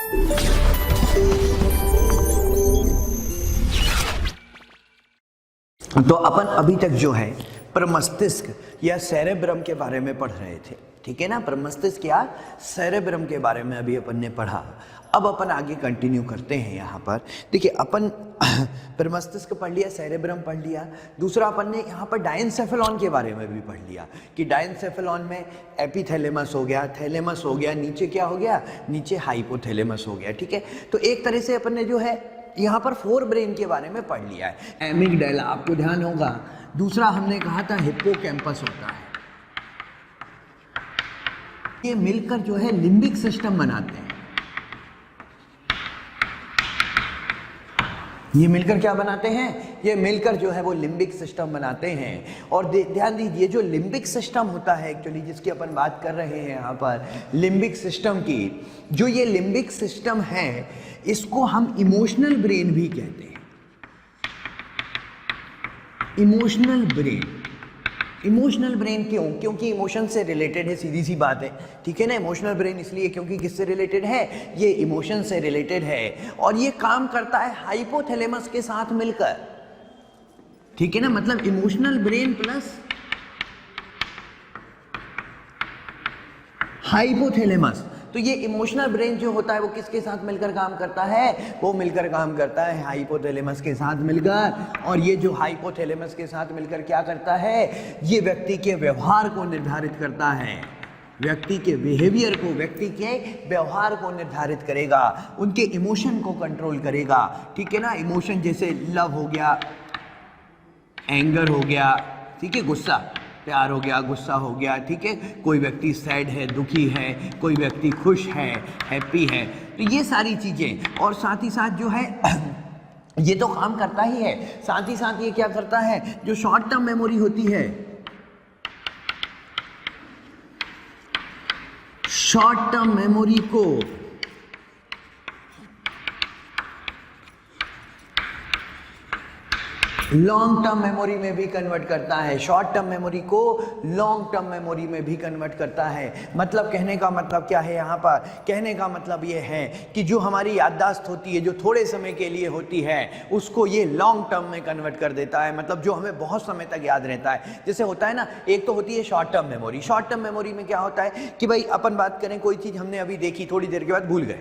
तो अपन अभी तक जो है प्रमस्तिष्क या सेरेब्रम के बारे में पढ़ रहे थे, ठीक है ना। प्रमस्तिष्क या सेरेब्रम के बारे में अभी अपन ने पढ़ा। अब अपन आगे कंटिन्यू करते हैं। यहाँ पर देखिए, अपन प्रमस्तिष्क पढ़ लिया, सेरेब्रम पढ़ लिया। दूसरा अपन ने यहाँ पर डायनसेफेलॉन के बारे में भी पढ़ लिया कि डायनसेफेलॉन में एपिथैलेमस हो गया, थैलेमस हो गया, नीचे क्या हो गया, नीचे हाइपोथैलेमस हो गया, ठीक है। तो एक तरह से अपन ने जो है यहाँ पर फोर ब्रेन के बारे में पढ़ लिया है। एमिगडाला आपको ध्यान होगा। दूसरा हमने कहा था हिप्पोकैम्पस होता है। ये मिलकर जो है लिम्बिक सिस्टम बनाते हैं। ये मिलकर क्या बनाते हैं, ये मिलकर जो है वो लिम्बिक सिस्टम बनाते हैं। और ध्यान दीजिए, जो लिम्बिक सिस्टम होता है एक्चुअली, जिसकी अपन बात कर रहे हैं यहाँ पर लिम्बिक सिस्टम की, जो ये लिम्बिक सिस्टम है इसको हम इमोशनल ब्रेन भी कहते हैं। इमोशनल ब्रेन, इमोशनल ब्रेन क्यों? क्योंकि इमोशन से रिलेटेड है, सीधी सी बात है, ठीक है ना। इमोशनल ब्रेन इसलिए क्योंकि किससे रिलेटेड है, ये इमोशन से रिलेटेड है। और ये काम करता है हाइपोथैलेमस के साथ मिलकर, ठीक है ना। मतलब इमोशनल ब्रेन प्लस हाइपोथैलेमस। तो ये इमोशनल ब्रेन जो होता है वो किसके साथ मिलकर काम करता है, वो मिलकर काम करता है हाइपोथैलेमस के साथ मिलकर। और ये जो हाइपोथैलेमस के साथ मिलकर क्या करता है, ये व्यक्ति के व्यवहार को निर्धारित करता है, व्यक्ति के बिहेवियर को, व्यक्ति के व्यवहार को निर्धारित करेगा, उनके इमोशन को कंट्रोल करेगा, ठीक है ना। इमोशन जैसे लव हो गया, एंगर हो गया, ठीक है, गुस्सा, प्यार हो गया, गुस्सा हो गया, ठीक है। कोई व्यक्ति सैड है, दुखी है, कोई व्यक्ति खुश है, हैप्पी है। तो ये सारी चीजें, और साथ ही साथ जो है ये तो काम करता ही है, साथ ही साथ ये क्या करता है, जो शॉर्ट टर्म मेमोरी होती है, शॉर्ट टर्म मेमोरी को लॉन्ग टर्म मेमोरी में भी कन्वर्ट करता है, शॉर्ट टर्म मेमोरी को लॉन्ग टर्म मेमोरी में भी कन्वर्ट करता है। मतलब कहने का मतलब क्या है यहाँ पर, कहने का मतलब ये है कि जो हमारी याददाश्त होती है, जो थोड़े समय के लिए होती है, उसको ये लॉन्ग टर्म में कन्वर्ट कर देता है। मतलब जो हमें बहुत समय तक याद रहता है। जैसे होता है ना, एक तो होती है short term memory. Short term memory में क्या होता है कि भाई अपन बात करें, कोई चीज़ हमने अभी देखी, थोड़ी देर के बाद भूल गए,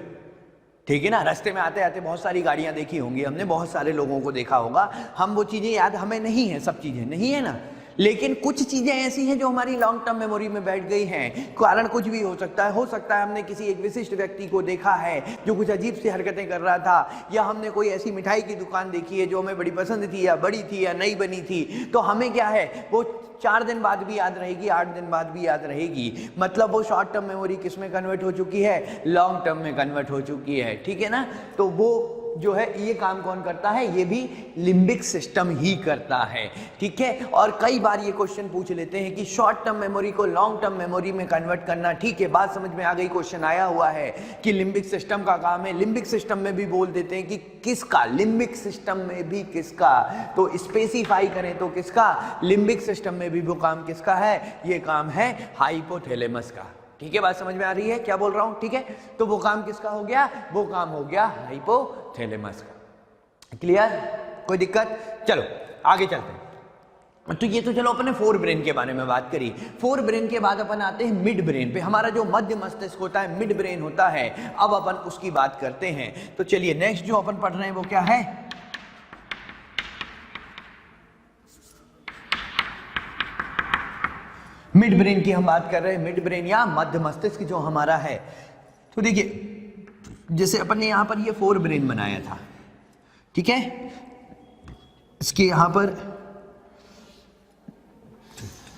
ठीक है ना। रास्ते में आते आते बहुत सारी गाड़ियां देखी होंगी हमने, बहुत सारे लोगों को देखा होगा, हम वो चीज़ें याद हमें नहीं है, सब चीज़ें नहीं है ना। लेकिन कुछ चीज़ें ऐसी हैं जो हमारी लॉन्ग टर्म मेमोरी में बैठ गई हैं। कारण कुछ भी हो सकता है हमने किसी एक विशिष्ट व्यक्ति को देखा है जो कुछ अजीब सी हरकतें कर रहा था, या हमने कोई ऐसी मिठाई की दुकान देखी है जो हमें बड़ी पसंद थी, या बड़ी थी, या नई बनी थी। तो हमें क्या है, वो 4 दिन बाद भी याद रहेगी, 8 दिन बाद भी याद रहेगी। मतलब वो शॉर्ट टर्म मेमोरी किस में कन्वर्ट हो चुकी है, लॉन्ग टर्म में कन्वर्ट हो चुकी है, ठीक है ना। तो वो जो है ये काम कौन करता है, ये भी लिम्बिक सिस्टम ही करता है, ठीक है। और कई बार ये क्वेश्चन पूछ लेते हैं कि शॉर्ट टर्म मेमोरी को लॉन्ग टर्म मेमोरी में कन्वर्ट करना, ठीक है, बात समझ में आ गई। क्वेश्चन आया हुआ है कि लिम्बिक सिस्टम का काम है, लिम्बिक सिस्टम में भी बोल देते हैं कि किसका, लिम्बिक सिस्टम में भी किसका, तो स्पेसिफाई करें तो किसका, लिम्बिक सिस्टम में भी वो काम किसका है, ये काम है हाइपोथैलेमस का, ठीक है। बात समझ में आ रही है क्या बोल रहा हूं, ठीक है। तो वो काम किसका हो गया, वो काम हो गया हाइपोथैलेमस का। क्लियर, कोई दिक्कत? चलो आगे चलते हैं। तो ये तो चलो अपने फोर ब्रेन के बारे में बात करी। फोर ब्रेन के बाद अपन आते हैं मिड ब्रेन पे। हमारा जो मध्य मस्तिष्क होता है, मिड ब्रेन होता है। अब अपन उसकी बात करते हैं। तो चलिए नेक्स्ट जो अपन पढ़ रहे हैं वो क्या है, मिड ब्रेन की हम बात कर रहे हैं। मिड ब्रेन या मध्य मस्तिष्क जो हमारा है, तो देखिए जैसे अपन ने यहां पर ये फोर ब्रेन बनाया था, ठीक है। इसके यहां पर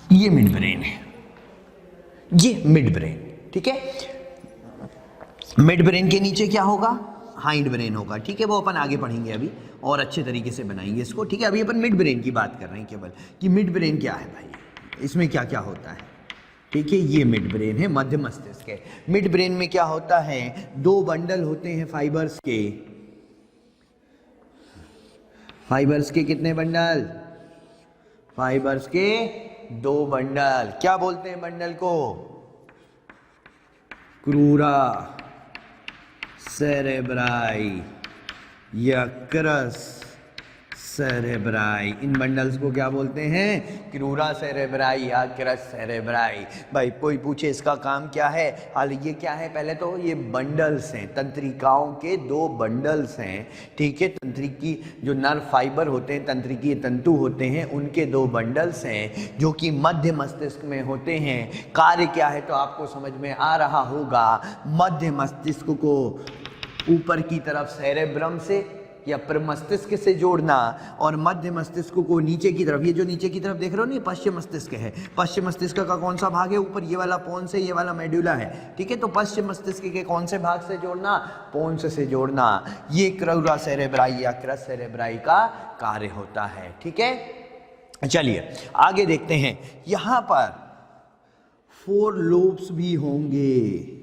ये मिड ब्रेन है, ये मिड ब्रेन, ठीक है। मिड ब्रेन के नीचे क्या होगा, हाइंड ब्रेन होगा, ठीक है। वो अपन आगे पढ़ेंगे अभी और अच्छे तरीके से बनाएंगे इसको, ठीक है। अभी अपन मिड ब्रेन की बात कर रहे हैं केवल कि मिड ब्रेन क्या है भाई, इसमें क्या क्या होता है, ठीक है। ये मिड ब्रेन है, मध्य मस्तिष्क है। मिड ब्रेन में क्या होता है, 2 बंडल होते हैं फाइबर्स के। फाइबर्स के कितने बंडल, फाइबर्स के 2 बंडल। क्या बोलते हैं बंडल को, क्रूरा, सेरेब्राई या क्रस सेरेब्राई, इन बंडल्स को क्या बोलते हैं? क्रूरा सेरेब्राई या क्रस सेरेब्राई। भाई कोई पूछे इसका काम क्या है? हाल ये क्या है? पहले तो ये बंडल्स हैं, तंत्रिकाओं के 2 बंडल्स हैं, ठीक है। तंत्रिकी जो नर्व फाइबर होते हैं, तंत्रिकीय तंतु होते हैं, उनके 2 बंडल्स हैं जो कि मध्य मस्तिष्क में होते हैं। कार्य क्या है तो आपको समझ में आ रहा होगा। मध्य मस्तिष्क को ऊपर की तरफ सेरेब्रम से या प्रमस्तिष्क से जोड़ना और मध्य मस्तिष्क को नीचे की तरफ, ये जो नीचे की तरफ देख रहे हो ना, पश्चिम मस्तिष्क है। पश्चिम मस्तिष्क का कौन सा भाग है? ऊपर ये वाला पोन्स है, ये वाला मेडुला है, ठीक है। तो पश्चिम मस्तिष्क के कौन से भाग से जोड़ना? पोन्स से जोड़ना। ये क्रूरा सेरेब्राई या क्रस सेरेब्राई का कार्य होता है, ठीक है। चलिए आगे देखते हैं। यहां पर 4 लोब्स भी होंगे,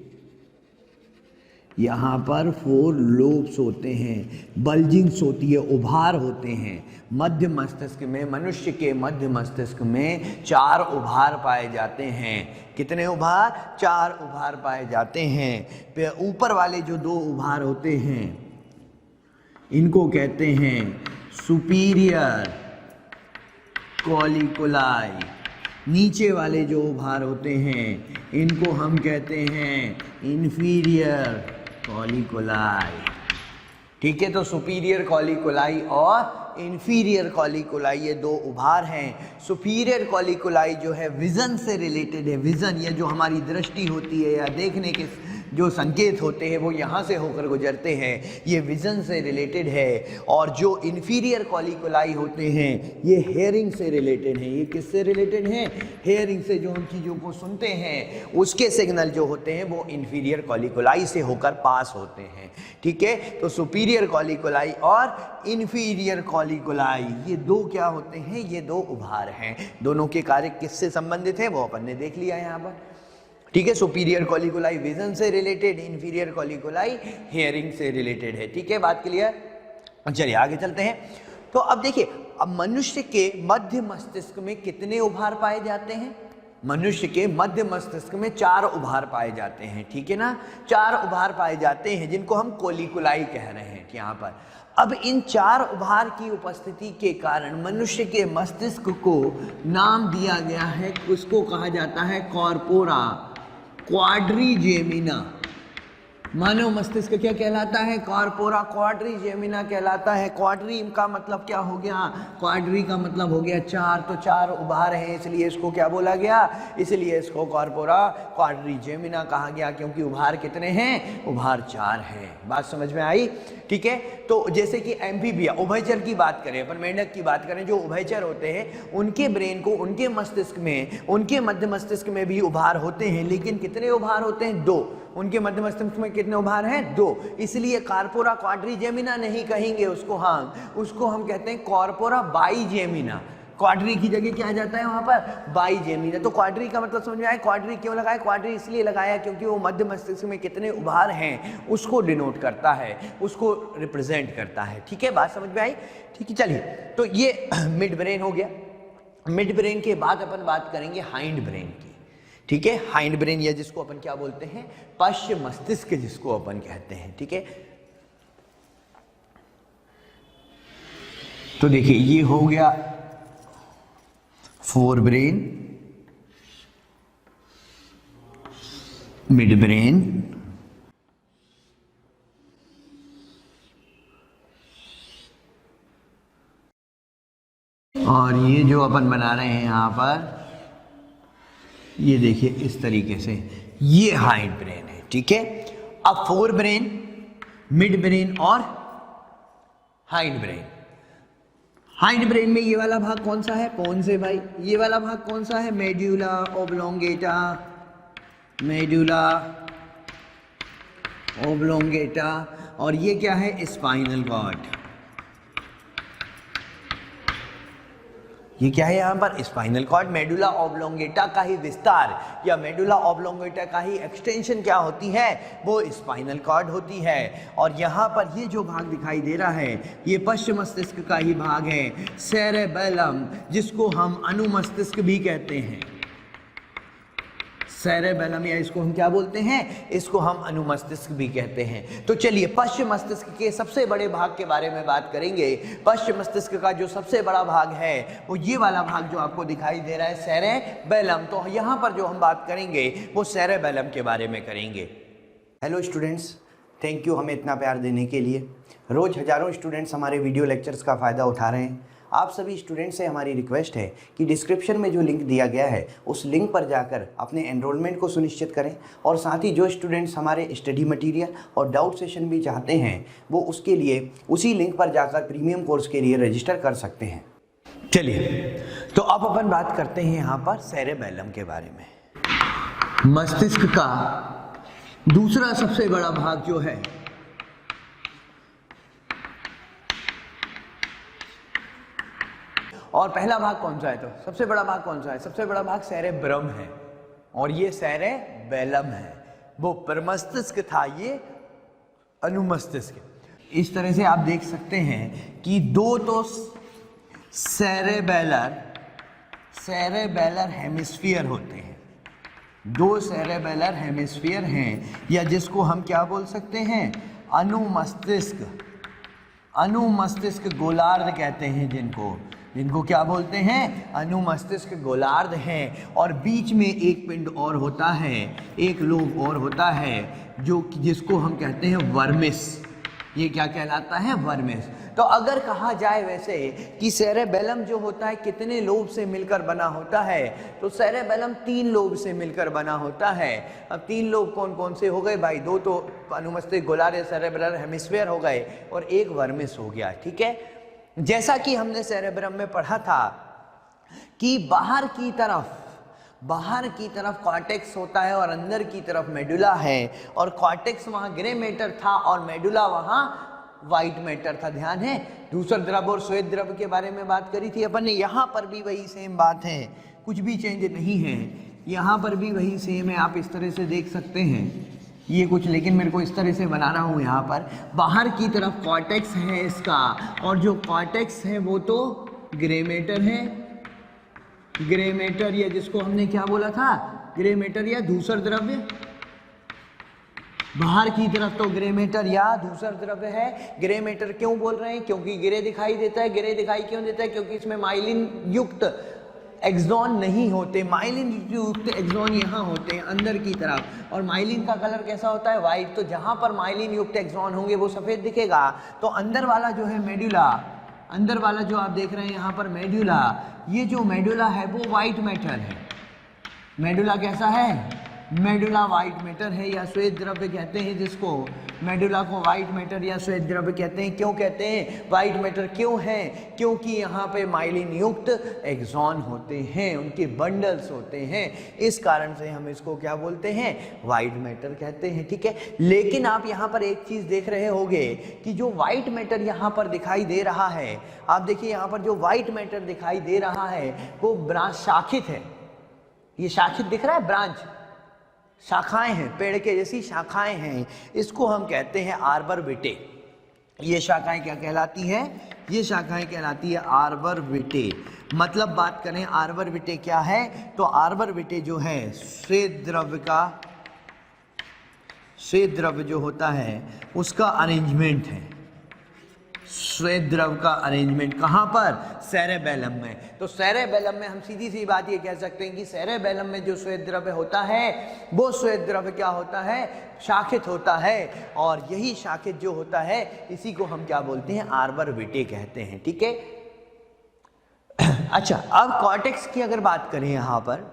यहाँ पर 4 लोब्स होते हैं, बल्जिंग्स होती है, उभार होते हैं। मध्य मस्तिष्क में, मनुष्य के मध्य मस्तिष्क में 4 उभार पाए जाते हैं। कितने उभार? 4 उभार पाए जाते हैं। ऊपर वाले जो 2 उभार होते हैं इनको कहते हैं सुपीरियर कॉलिकुलाई। नीचे वाले जो उभार होते हैं इनको हम कहते हैं इंफीरियर कॉलिकुलाई, ठीक है। तो सुपीरियर कॉलिकुलाई और इंफीरियर कॉलिकुलाई ये 2 उभार हैं। सुपीरियर कॉलिकुलाई जो है विजन से रिलेटेड है। विजन, ये जो हमारी दृष्टि होती है या देखने के जो संकेत होते हैं वो यहाँ से होकर गुजरते हैं, ये विजन से रिलेटेड है। और जो इंफीरियर कॉलिकुलाई होते हैं ये हेयरिंग से रिलेटेड हैं। ये किससे रिलेटेड हैं? हेयरिंग से। जो उन चीज़ों को सुनते हैं उसके सिग्नल जो होते हैं वो इंफीरियर कॉलिकुलाई से होकर पास होते हैं, ठीक है। तो सुपीरियर कॉलिकुलाई और इंफीरियर कॉलिकुलाई ये 2 क्या होते हैं? ये 2 उभार हैं। दोनों के कार्य किससे संबंधित है वो अपन ने देख लिया यहाँ पर, ठीक है। सुपीरियर कॉलिकुलाई विजन से रिलेटेड, इंफीरियर कॉलिकुलाई हियरिंग से रिलेटेड है, ठीक है। बात क्लियर? चलिए आगे चलते हैं। तो अब देखिए, अब मनुष्य के मध्य मस्तिष्क में कितने उभार पाए जाते हैं? मनुष्य के मध्य मस्तिष्क में 4 उभार पाए जाते हैं, ठीक है ना। 4 उभार पाए जाते हैं जिनको हम कोलिकुलाई कह रहे हैं यहाँ पर। अब इन 4 उभार की उपस्थिति के कारण मनुष्य के मस्तिष्क को नाम दिया गया है, उसको कहा जाता है कॉर्पोरा क्वाड्रिजेमिना। मानव मस्तिष्क क्या कहलाता है? कॉर्पोरा क्वाड्रिजेमिना कहलाता है। क्वाड्री का मतलब क्या हो गया? क्वाड्री का मतलब हो गया 4, तो 4 उभार हैं, इसलिए इसको क्या बोला गया? इसलिए इसको कॉर्पोरा क्वाड्रिजेमिना कहा गया, क्योंकि उभार कितने हैं? उभार 4 हैं। बात समझ में आई? ठीक है। तो जैसे कि एम्फीबिया, उभयचर की बात करें, अपन मेंढक की बात करें, जो उभयचर होते हैं उनके ब्रेन को, उनके मस्तिष्क में, उनके मध्य मस्तिष्क में भी उभार होते हैं, लेकिन कितने उभार होते हैं? 2। उनके मध्य मस्तिष्क में कितने उभार हैं? 2। इसलिए कॉर्पोरा क्वाड्रिजेमिना नहीं कहेंगे उसको, हाँ उसको हम कहते हैं कॉर्पोरा बाइजेमिना। क्वाड्री की जगह क्या आ जाता है वहां पर? बाइजेमिना। तो क्वाड्री का मतलब समझ में आया? क्वाड्री क्यों लगाया? क्वाड्री इसलिए लगाया क्योंकि वो मध्य मस्तिष्क में कितने उभार हैं उसको डिनोट करता है, उसको रिप्रेजेंट करता है, ठीक है। बात समझ में आई? ठीक है। चलिए, तो ये मिड ब्रेन हो गया। मिड ब्रेन के बाद अपन बात करेंगे हाइंड ब्रेन की, ठीक है। हाइंड ब्रेन या जिसको अपन क्या बोलते हैं? पश्चिम मस्तिष्क जिसको अपन कहते हैं, ठीक है। तो देखिए ये हो गया फोर ब्रेन, मिड ब्रेन, और ये जो अपन बना रहे हैं यहां पर, ये देखिए इस तरीके से, ये हाइंड ब्रेन है, ठीक है। अब फोर ब्रेन, मिड ब्रेन और हाइंड ब्रेन। हाइंड ब्रेन में ये वाला भाग कौन सा है? कौन से भाई? ये वाला भाग कौन सा है? Medulla oblongata, medulla oblongata. और ये क्या है? Spinal cord. ये क्या है यहाँ पर? Spinal cord. मेडुला ऑब्लोंगेटा का ही विस्तार या मेडुला ऑब्लोंगेटा का ही एक्सटेंशन क्या होती है? वो स्पाइनल कॉर्ड होती है। और यहाँ पर ये जो भाग दिखाई दे रहा है ये पश्चिम मस्तिष्क का ही भाग है, सेरेबेलम, जिसको हम अनुमस्तिष्क भी कहते हैं। सेरेबेलम, या इसको हम क्या बोलते हैं, इसको हम अनुमस्तिष्क भी कहते हैं। तो चलिए पश्च मस्तिष्क के सबसे बड़े भाग के बारे में बात करेंगे। पश्च मस्तिष्क का जो सबसे बड़ा भाग है वो ये वाला भाग जो आपको दिखाई दे रहा है, सेरेबेलम। तो यहाँ पर जो हम बात करेंगे वो सेरेबेलम के बारे में करेंगे। हेलो स्टूडेंट्स, थैंक यू हमें इतना प्यार देने के लिए। रोज़ हज़ारों स्टूडेंट्स हमारे वीडियो लेक्चर्स का फ़ायदा उठा रहे हैं। आप सभी स्टूडेंट्स से हमारी रिक्वेस्ट है कि डिस्क्रिप्शन में जो लिंक दिया गया है उस लिंक पर जाकर अपने एनरोलमेंट को सुनिश्चित करें, और साथ ही जो स्टूडेंट्स हमारे स्टडी मटेरियल और डाउट सेशन भी चाहते हैं वो उसके लिए उसी लिंक पर जाकर प्रीमियम कोर्स के लिए रजिस्टर कर सकते हैं। चलिए तो अब अपन बात करते हैं यहाँ पर सेरेबेलम के बारे में। मस्तिष्क का दूसरा सबसे बड़ा भाग जो है और पहला भाग कौन सा है, तो सबसे बड़ा भाग कौन सा है, सबसे बड़ा भाग सेरेब्रम है और ये सेरेबेलम है। वो प्रमस्तिष्क था, ये अनुमस्तिष्क। इस तरह से आप देख सकते हैं कि दो तो सेरेबेलर हेमिस्फीयर होते हैं, दो सेरेबेलर हेमिस्फीयर हैं, या जिसको हम क्या बोल सकते हैं, अनुमस्तिष्क गोलार्ध कहते हैं, जिनको क्या बोलते हैं, अनुमस्तिष्क गोलार्ध हैं। और बीच में एक पिंड और होता है, एक लोब और होता है जिसको हम कहते हैं वर्मिस। ये क्या कहलाता है, वर्मिस। तो अगर कहा जाए वैसे कि सेरेबेलम जो होता है कितने लोब से मिलकर बना होता है, तो सेरेबेलम 3 लोब से मिलकर बना होता है। अब 3 लोब कौन कौन से हो गए भाई, 2 तो अनुमस्तिष्क गोलार्ध सेरेब्रल हेमिस्फीयर हो गए और एक वर्मिस हो गया, ठीक है। जैसा कि हमने सेरेब्रम में पढ़ा था कि बाहर की तरफ कॉर्टेक्स होता है और अंदर की तरफ मेडुला है, और कॉर्टेक्स वहाँ ग्रे मैटर था और मेडुला वहाँ वाइट मैटर था। ध्यान है, धूसर द्रव और श्वेत द्रव के बारे में बात करी थी अपन ने। यहाँ पर भी वही सेम बात है, कुछ भी चेंज नहीं है, यहाँ पर भी वही सेम है। आप इस तरह से देख सकते हैं ये कुछ, लेकिन मेरे को इस तरह से बना रहा हूँ। यहाँ पर बाहर की तरफ कॉर्टेक्स है इसका, और जो कॉर्टेक्स है वो तो ग्रे मैटर है, ग्रे मैटर, या जिसको हमने क्या बोला था, ग्रे मैटर या धूसर द्रव्य। बाहर की तरफ तो ग्रे मैटर या धूसर द्रव्य है। ग्रे मैटर क्यों बोल रहे हैं, क्योंकि ग्रे दिखाई देता है। ग्रे दिखाई क्यों देता है, क्योंकि इसमें माइलिन युक्त एक्सॉन नहीं होते। माइलिन युक्त एक्सॉन यहाँ होते हैं अंदर की तरफ, और माइलिन का कलर कैसा होता है, वाइट। तो जहाँ पर माइलिन युक्त एक्सॉन होंगे वो सफ़ेद दिखेगा। तो अंदर वाला जो है मेडुला, अंदर वाला जो आप देख रहे हैं यहाँ पर मेडुला, ये जो मेडुला है वो वाइट मैटर है। मेडुला कैसा है, मेडुला वाइट मैटर है, या श्वेत द्रव्य कहते हैं जिसको। मेडुला को वाइट मैटर या श्वेत द्रव्य कहते हैं। क्यों कहते हैं वाइट मैटर, क्यों है, क्योंकि यहाँ पे माइलिन युक्त एक्सॉन होते हैं, उनके बंडल्स होते हैं। इस कारण से हम इसको क्या बोलते हैं, वाइट मैटर कहते हैं, ठीक है। लेकिन आप यहाँ पर एक चीज़ देख रहे होंगे कि जो वाइट मैटर यहाँ पर दिखाई दे रहा है, आप देखिए यहाँ पर जो वाइट मैटर दिखाई दे रहा है वो ब्रांच शाखित है। ये शाखित दिख रहा है, ब्रांच, शाखाएं हैं, पेड़ के जैसी शाखाएं हैं। इसको हम कहते हैं आर्बर विटे। ये शाखाएं क्या कहलाती हैं, ये शाखाएं कहलाती है आर्बर विटे। मतलब बात करें आर्बर विटे क्या है, तो आर्बर विटे जो है श्वेत द्रव्य जो होता है उसका अरेंजमेंट है। श्वेत द्रव का अरेंजमेंट कहाँ पर, सेरेबेलम में। तो सेरेबेलम में हम सीधी सी बात ये कह सकते हैं कि सेरेबेलम में जो श्वेत द्रव्य होता है वो श्वेत द्रव्य क्या होता है, शाखित होता है। और यही शाखित जो होता है इसी को हम क्या बोलते हैं, आर्बर विटे कहते हैं, ठीक है। अच्छा, अब कॉर्टेक्स की अगर बात करें, यहाँ पर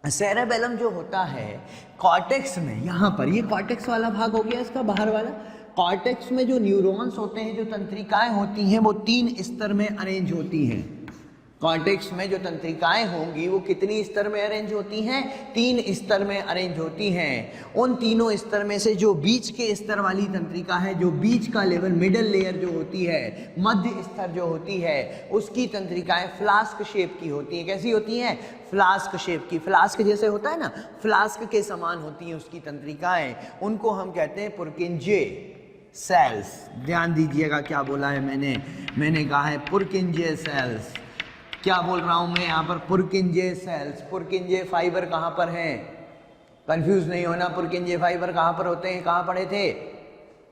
सेरेबेलम जो होता है कॉर्टेक्स में, यहाँ पर ये कॉर्टेक्स वाला भाग हो गया इसका बाहर वाला। कॉर्टेक्स में जो न्यूरॉन्स होते हैं, जो तंत्रिकाएं होती हैं, वो 3 स्तर में अरेंज होती हैं। कॉर्टेक्स में जो तंत्रिकाएं होंगी वो कितनी स्तर में अरेंज होती हैं, 3 स्तर में अरेंज होती हैं। उन तीनों स्तर में से जो बीच के स्तर वाली तंत्रिका है, जो बीच का लेवल, मिडल लेयर जो होती है, मध्य स्तर जो होती है, उसकी तंत्रिकाएं फ्लास्क शेप की होती हैं। कैसी होती हैं, फ्लास्क शेप की। फ्लास्क जैसे होता है ना, फ्लास्क के समान होती हैं उसकी तंत्रिकाएं। उनको हम कहते हैं पुर्किंजे सेल्स। ध्यान दीजिएगा क्या बोला है मैंने कहा है पुर्किंजे सेल्स। क्या बोल रहा हूं मैं यहाँ पर, पुर्किंजे सेल्स। पुर्किंजे फाइबर कहाँ पर है, कंफ्यूज नहीं होना, पुरकिंजे फाइबर कहाँ पर होते हैं, कहाँ पढ़े थे?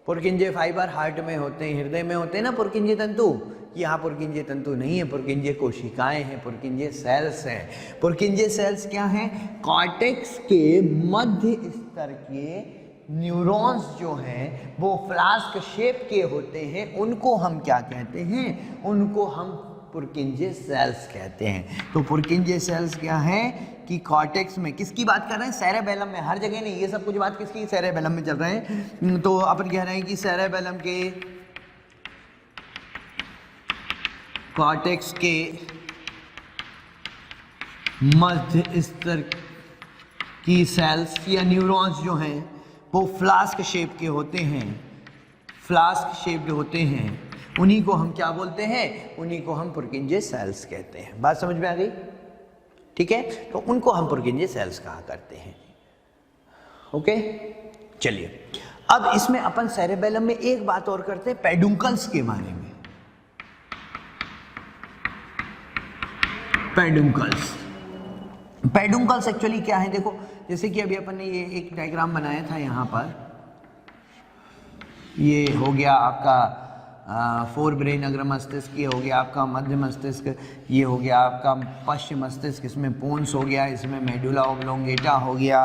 पुरकिंजे फाइबर हार्ट में होते हैं, हृदय में होते हैं ना पुरकिंजे तंतु। यहाँ पुरकिंजे तंतु नहीं है, पुरकिंजे कोशिकाएं हैं, पुरकिंजे सेल्स हैं। पुरकिंजे सेल्स क्या हैं? कॉर्टेक्स के मध्य स्तर के न्यूरॉन्स जो हैं वो फ्लास्क शेप के होते हैं, उनको हम क्या कहते हैं? उनको हम पुरकिंजे सेल्स कहते हैं। तो पुरकिंजे सेल्स क्या है कि कॉर्टेक्स में, किसकी बात कर रहे हैं? सेरेबेलम में, हर जगह नहीं, ये सब कुछ बात किसकी? सेरेबेलम में चल रहे हैं। तो अपन कह रहे हैं कि सेरेबेलम के कॉर्टेक्स के मध्य स्तर की सेल्स या न्यूरॉन्स जो हैं वो फ्लास्क शेप के होते हैं, फ्लास्क शेप्ड होते हैं। उन्हीं को हम क्या बोलते हैं? उन्हीं को हम पुरकिंजे सेल्स कहते हैं। बात समझ में आ गई? ठीक है, तो उनको हम पुरकिंजे सेल्स कहा करते हैं। ओके, चलिए अब इसमें अपन सेरेबेलम में एक बात और करते हैं, पेडुंकल्स के बारे में। पेडुंकल्स, पेडुंकल्स एक्चुअली क्या है? देखो, जैसे कि अभी अपन ने ये एक डायग्राम बनाया था, यहाँ पर ये हो गया आपका फोर ब्रेन, अग्र मस्तिष्क, ये हो गया आपका मध्य मस्तिष्क, ये हो गया आपका पश्चिम मस्तिष्क, इसमें पोन्स हो गया, इसमें मेडुला ऑब्लोंगेटा हो गया,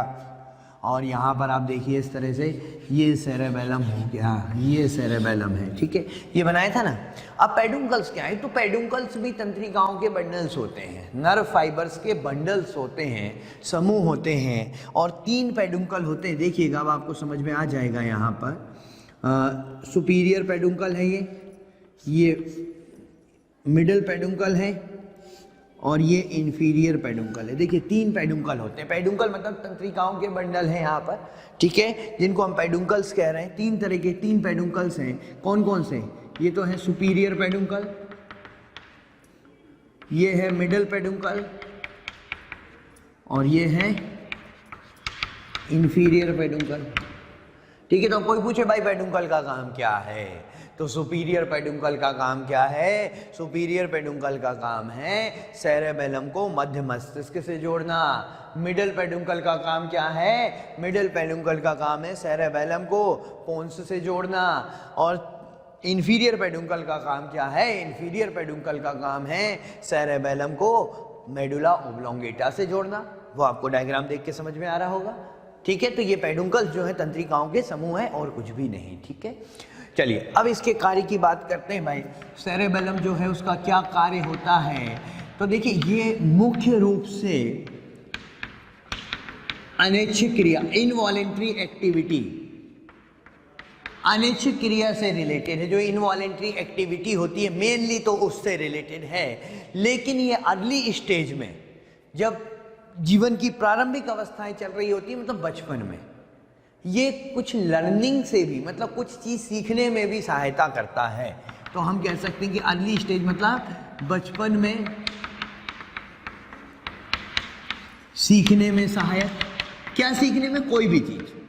और यहाँ पर आप देखिए इस तरह से ये सेरेबेलम हो गया, ये सेरेबेलम है। ठीक है, ये बनाया था ना। अब पेडुंकल्स क्या है? तो पेडुंकल्स भी तंत्रिकाओं के बंडल्स होते हैं, नर्व फाइबर्स के बंडल्स होते हैं, समूह होते हैं, और 3 पेडुंकल होते हैं। देखिएगा, अब आपको समझ में आ जाएगा। यहाँ पर सुपीरियर पेडुंकल है, ये मिडिल पेडुंकल है, और ये इंफीरियर पेडुंकल है। देखिए 3 पेडुंकल होते हैं। पेडुंकल मतलब तंत्रिकाओं के बंडल हैं यहाँ पर, ठीक है, जिनको हम पेडुंकल्स कह रहे हैं। 3 तरह के 3 पेडुंकल्स हैं। कौन कौन से? ये तो है सुपीरियर पेडुंकल, ये है मिडिल पेडुंकल, और ये है इंफीरियर पेडुंकल। ठीक है, तो कोई पूछे भाई पेडुंकल का काम क्या है, तो सुपीरियर पेडुंकल का काम क्या है? सुपीरियर पेडुंकल का काम है सेरेबेलम को मध्य मस्तिष्क से जोड़ना। मिडिल पेडुंकल का काम क्या है? मिडिल पेडुंकल का काम है सेरेबेलम को पोन्स से जोड़ना। और इंफीरियर पेडुंकल का काम क्या है? इंफीरियर पेडुंकल का काम है सेरेबेलम को मेडुला ओब्लोंगेटा से जोड़ना। वो आपको डायग्राम देख के समझ में आ रहा होगा। ठीक है, तो ये पेडुंकल्स जो है तंत्रिकाओं के समूह है और कुछ भी नहीं। ठीक है, चलिए अब इसके कार्य की बात करते हैं। भाई सेरेबेलम जो है उसका क्या कार्य होता है? तो देखिए, ये मुख्य रूप से अनैच्छिक क्रिया, इनवॉलेंट्री एक्टिविटी, अनैच्छिक क्रिया से रिलेटेड है। जो इनवॉलेंट्री एक्टिविटी होती है मेनली तो उससे रिलेटेड है, लेकिन ये अर्ली स्टेज में, जब जीवन की प्रारंभिक अवस्थाएं चल रही होती है, मतलब बचपन में, ये कुछ लर्निंग से भी, मतलब कुछ चीज़ सीखने में भी सहायता करता है। तो हम कह सकते हैं कि अर्ली स्टेज मतलब बचपन में सीखने में सहायक। क्या सीखने में? कोई भी चीज़,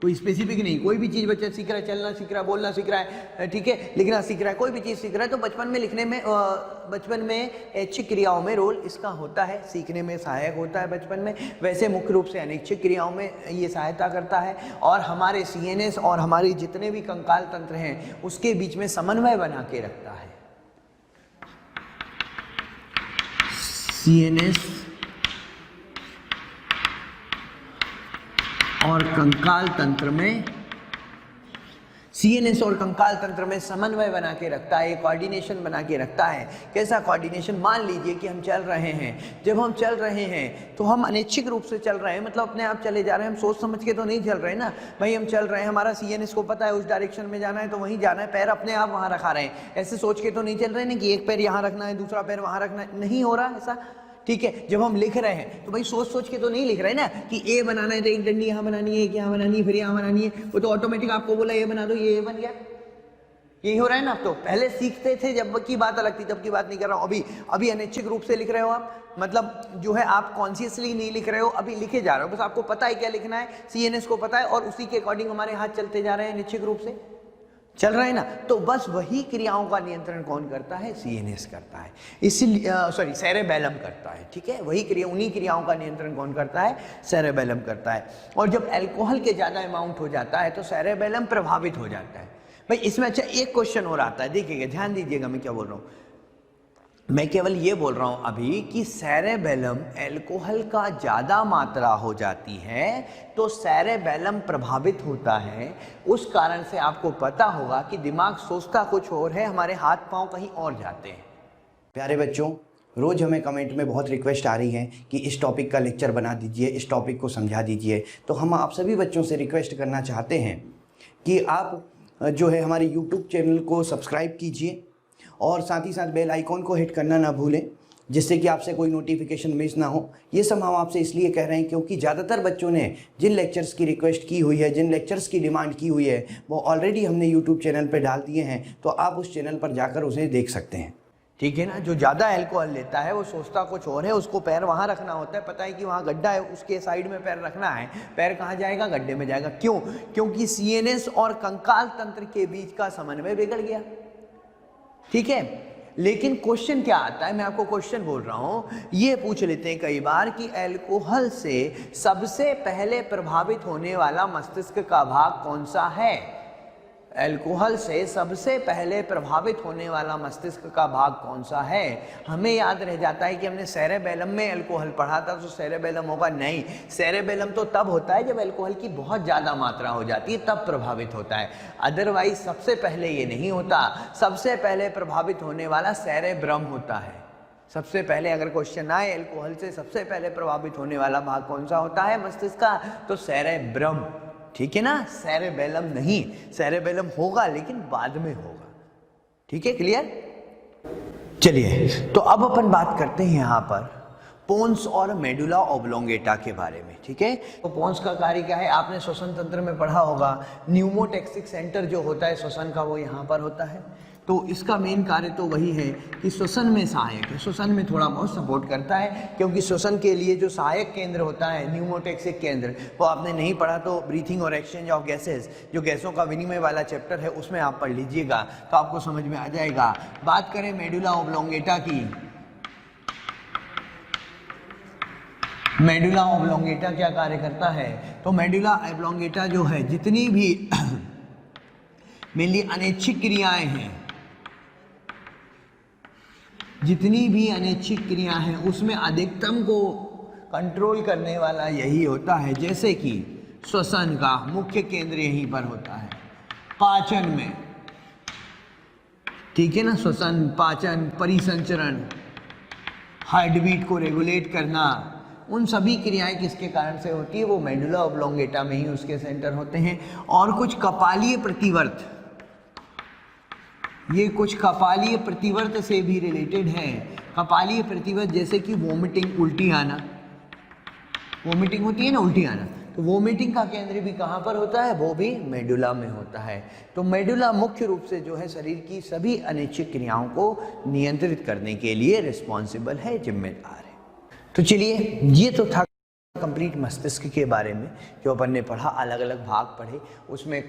कोई स्पेसिफिक नहीं, कोई भी चीज़ बच्चा सीख रहा है, चलना सीख रहा है, बोलना सीख रहा है, ठीक है, लिखना सीख रहा है, कोई भी चीज़ सीख रहा है, तो बचपन में लिखने में, बचपन में ऐच्छिक क्रियाओं में रोल इसका होता है, सीखने में सहायक होता है बचपन में। वैसे मुख्य रूप से अनैच्छिक क्रियाओं में ये सहायता करता है, और हमारे CNS और हमारे जितने भी कंकाल तंत्र हैं उसके बीच में समन्वय बना के रखता है। CNS और कंकाल तंत्र में, CNS और कंकाल तंत्र में समन्वय बना के रखता है, कोऑर्डिनेशन बना के रखता है। कैसा कोऑर्डिनेशन? मान लीजिए कि हम चल रहे हैं, जब हम चल रहे हैं तो हम अनैच्छिक रूप से चल रहे हैं, मतलब अपने आप चले जा रहे हैं, हम सोच समझ के तो नहीं चल रहे ना भाई। हम चल रहे हैं, हमारा CNS को पता है उस डायरेक्शन में जाना है तो वहीं जाना है, पैर अपने आप वहाँ रखा रहे हैं, ऐसे सोच के तो नहीं चल रहे ना कि एक पैर यहाँ रखना है, दूसरा पैर वहाँ रखना है, नहीं हो रहा ऐसा। ठीक है, जब हम लिख रहे हैं तो भाई सोच सोच के तो नहीं लिख रहे ना कि ए बनाना है तो एक डंडी यहाँ बनानी है, एक यहाँ बनानी है, फिर यहाँ बनानी है, वो तो ऑटोमेटिक आपको बोला ये बना दो, ये बन गया। यही हो रहा है ना। अब तो पहले सीखते थे जब की बात अलग थी, तब की बात नहीं कर रहा हूँ। अभी अनैच्छिक रूप से लिख रहे हो आप, मतलब जो है आप कॉन्शियसली नहीं लिख रहे हो, अभी लिखे जा रहे हो, बस आपको पता है क्या लिखना है, CNS को पता है और उसी के अकॉर्डिंग हमारे हाथ चलते जा रहे हैं अनैच्छिक रूप से। चल रहा है ना। तो बस वही क्रियाओं का नियंत्रण कौन करता है? सीएनएस करता है, इसीलिए सॉरी सेरेबेलम करता है, ठीक है। वही क्रिया, उन्हीं क्रियाओं का नियंत्रण कौन करता है? सेरेबेलम करता है। और जब अल्कोहल के ज़्यादा अमाउंट हो जाता है तो सेरेबेलम प्रभावित हो जाता है। भाई इसमें अच्छा एक क्वेश्चन और आता है, देखिएगा, ध्यान दीजिएगा मैं क्या बोल रहा हूँ। मैं केवल ये बोल रहा हूं अभी कि सेरेबेलम अल्कोहल का ज़्यादा मात्रा हो जाती है तो सेरेबेलम प्रभावित होता है। उस कारण से आपको पता होगा कि दिमाग सोचता कुछ और है, हमारे हाथ पांव कहीं और जाते हैं। प्यारे बच्चों, रोज़ हमें कमेंट में बहुत रिक्वेस्ट आ रही है कि इस टॉपिक का लेक्चर बना दीजिए, इस टॉपिक को समझा दीजिए। तो हम आप सभी बच्चों से रिक्वेस्ट करना चाहते हैं कि आप जो है हमारे YouTube चैनल को सब्सक्राइब कीजिए और साथ ही साथ बेल आइकॉन को हिट करना ना भूलें, जिससे कि आपसे कोई नोटिफिकेशन मिस ना हो। ये सब हम आपसे इसलिए कह रहे हैं क्योंकि ज़्यादातर बच्चों ने जिन लेक्चर्स की रिक्वेस्ट की हुई है, जिन लेक्चर्स की डिमांड की हुई है, वो ऑलरेडी हमने यूट्यूब चैनल पर डाल दिए हैं। तो आप उस चैनल पर जाकर उसे देख सकते हैं, ठीक है ना। जो ज़्यादा अल्कोहल लेता है वो सोचता कुछ और है, उसको पैर वहाँ रखना होता है, पता है कि वहाँ गड्ढा है, उसके साइड में पैर रखना है, पैर कहाँ जाएगा? गड्ढे में जाएगा। क्यों? क्योंकि सीएनएस और कंकाल तंत्र के बीच का समन्वय बिगड़ गया, ठीक है। लेकिन क्वेश्चन क्या आता है, मैं आपको क्वेश्चन बोल रहा हूं, ये पूछ लेते हैं कई बार कि अल्कोहल से सबसे पहले प्रभावित होने वाला मस्तिष्क का भाग कौन सा है? अल्कोहल से सबसे पहले प्रभावित होने वाला मस्तिष्क का भाग कौन सा है? हमें याद रह जाता है कि हमने सेरेबेलम में अल्कोहल पढ़ा था, तो सेरेबेलम होगा। नहीं, सेरेबेलम तो तब होता है जब अल्कोहल की बहुत ज़्यादा मात्रा हो जाती है, तब प्रभावित होता है। अदरवाइज सबसे पहले ये नहीं होता। सबसे पहले प्रभावित होने वाला सेरेब्रम होता है। सबसे पहले अगर क्वेश्चन आए अल्कोहल से सबसे पहले प्रभावित होने वाला भाग कौन सा होता है मस्तिष्क का? तो सेरेब्रम, ठीक है ना, सेरेबेलम नहीं। सेरेबेलम होगा लेकिन बाद में होगा, ठीक है, क्लियर। चलिए, तो अब अपन बात करते हैं यहां पर पोन्स और मेडुला ऑब्लोंगेटा के बारे में, ठीक है। तो पोन्स का कार्य क्या है? आपने श्वसन तंत्र में पढ़ा होगा, न्यूमोटैक्सिक सेंटर जो होता है श्वसन का, वो यहाँ पर होता है। तो इसका मेन कार्य तो वही है कि श्वसन में सहायक है, श्वसन में थोड़ा बहुत सपोर्ट करता है, क्योंकि श्वसन के लिए जो सहायक केंद्र होता है न्यूमोटैक्सिक केंद्र, वो आपने नहीं पढ़ा तो ब्रीथिंग और एक्सचेंज ऑफ गैसेस, जो गैसों का विनिमय वाला चैप्टर है, उसमें आप पढ़ लीजिएगा तो आपको समझ में आ जाएगा। बात करें मेडुला ऑब्लोंगेटा की, मेडुला ऑब्लोंगेटा क्या कार्य करता है? तो मेडुला ऑब्लोंगेटा जो है, जितनी भी मेनली अनैच्छिक क्रियाएं हैं, जितनी भी अनैच्छिक क्रिया हैं उसमें अधिकतम को कंट्रोल करने वाला यही होता है। जैसे कि श्वसन का मुख्य केंद्र यहीं पर होता है, पाचन में, ठीक है ना, श्वसन, पाचन, परिसंचरण, हार्ट बीट को रेगुलेट करना, उन सभी क्रियाएं किसके कारण से होती है? वो मेडुला ऑब्लोंगेटा में ही उसके सेंटर होते हैं। और कुछ कपालीय प्रतिवर्त, ये कुछ कपालीय प्रतिवर्त से भी रिलेटेड है। कपालीय प्रतिवर्त जैसे कि वोमिटिंग, उल्टी आना, वोमिटिंग होती है ना, उल्टी आना, तो वोमिटिंग का केंद्र भी कहाँ पर होता है? वो भी मेडुला में होता है। तो मेडुला मुख्य रूप से जो है शरीर की सभी अनैच्छिक क्रियाओं को नियंत्रित करने के लिए रिस्पॉन्सिबल है, जिम्मेदार है। तो चलिए, ये तो था कंप्लीट मस्तिष्क के बारे में जो अपन ने पढ़ा, अलग अलग भाग पढ़े, उसमें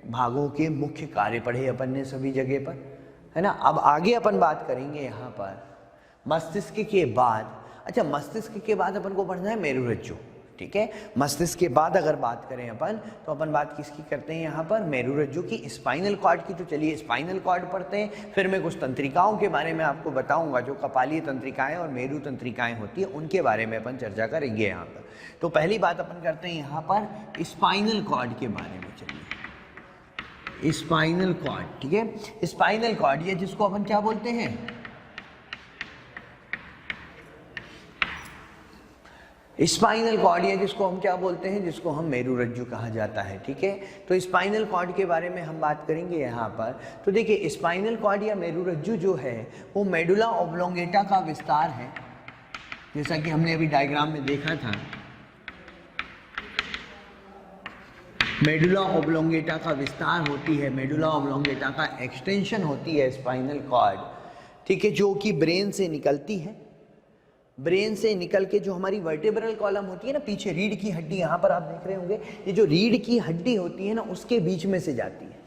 भागों के मुख्य कार्य पढ़े अपन ने सभी जगह पर, है ना। अब आगे अपन बात करेंगे यहाँ पर मस्तिष्क के बाद। अच्छा, मस्तिष्क के बाद अपन को पढ़ना है मेरुरज्जु, ठीक है। मस्तिष्क के बाद अगर बात करें अपन, तो अपन बात किसकी करते हैं यहाँ पर? मेरुरज्जु की, स्पाइनल कॉर्ड की। तो चलिए स्पाइनल कॉर्ड पढ़ते हैं, फिर मैं कुछ तंत्रिकाओं के बारे में आपको बताऊंगा, जो कपालीय तंत्रिकाएं और मेरु तंत्रिकाएं होती है, उनके बारे में अपन चर्चा करेंगे यहाँ पर। तो पहली बात अपन करते हैं यहाँ पर स्पाइनल कॉर्ड के बारे में। चलिए, स्पाइनल कॉर्ड, ठीक है। स्पाइनल कॉर्ड, ये जिसको अपन क्या बोलते हैं? स्पाइनल कॉर्ड, ये जिसको हम क्या बोलते हैं? जिसको हम मेरुरज्जु कहा जाता है, ठीक है। तो स्पाइनल कॉर्ड के बारे में हम बात करेंगे यहाँ पर। तो देखिए, स्पाइनल कॉर्ड या मेरुरज्जु जो है वो मेडुला ऑब्लोंगेटा का विस्तार है, जैसा कि हमने अभी डायग्राम में देखा था। मेडुला ऑब्लोंगेटा का विस्तार होती है, मेडुला ऑब्लोंगेटा का एक्सटेंशन होती है स्पाइनल कॉर्ड, ठीक है, जो कि ब्रेन से निकलती है। ब्रेन से निकल के जो हमारी वर्टेब्रल कॉलम होती है ना, पीछे रीढ़ की हड्डी, यहाँ पर आप देख रहे होंगे, ये जो रीढ़ की हड्डी होती है ना, उसके बीच में से जाती है,